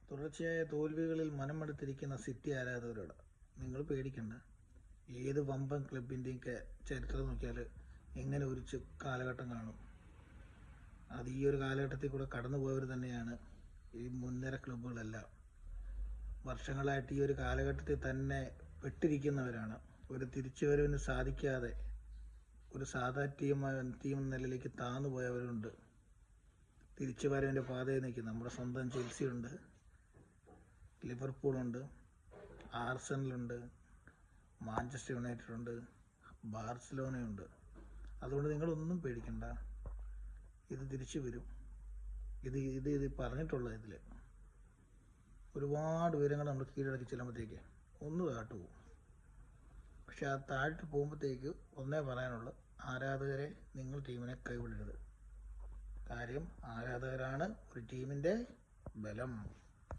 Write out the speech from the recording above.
തുടർച്ചയായ തോൽവികളിൽ മനമെടുത്തിരിക്കുന്ന സിറ്റി ആരാധകരോട് നിങ്ങൾ പേടിക്കണ്ട. ഏത് വമ്പൻ ക്ലബിൻ്റെയൊക്കെ ചരിത്രം നോക്കിയാൽ എങ്ങനെ ഒരു കാലഘട്ടം കാണും. അത് ഈ ഒരു കാലഘട്ടത്തിൽ കൂടെ കടന്നുപോയവർ തന്നെയാണ് ഈ മുൻനിര ക്ലബ്ബുകളെല്ലാം. വർഷങ്ങളായിട്ട് ഈ ഒരു കാലഘട്ടത്തിൽ തന്നെ പെട്ടിരിക്കുന്നവരാണ്. ഒരു തിരിച്ചുവരവിന് സാധിക്കാതെ ഒരു സാധാ ടീം നിലയിലേക്ക് താന്നു പോയവരുണ്ട്. തിരിച്ചുവരവിൻ്റെ പാതയിൽ നിൽക്കുന്ന നമ്മുടെ സ്വന്തം ചെൽസി ഉണ്ട്, ലിവർപൂളുണ്ട്, ആർസണലുണ്ട്, മാഞ്ചസ്റ്റർ യുണൈറ്റഡ് ഉണ്ട്, ബാർസലോണയുണ്ട്. അതുകൊണ്ട് നിങ്ങളൊന്നും പേടിക്കണ്ട, ഇത് തിരിച്ചു വരും. ഇത് പറഞ്ഞിട്ടുള്ള ഇതിൽ ഒരുപാട് വിവരങ്ങൾ നമ്മൾ കീഴടക്കി ചെല്ലുമ്പോഴത്തേക്ക് ഒന്ന് താഴ്ത്തു പോകും. പക്ഷെ ആ താഴ്ത്തു പോകുമ്പോഴത്തേക്ക് ഒന്നേ പറയാനുള്ളൂ, ആരാധകരെ നിങ്ങൾ ടീമിനെ കൈവിടരുത്. കാര്യം ആരാധകരാണ് ഒരു ടീമിൻ്റെ ബലം.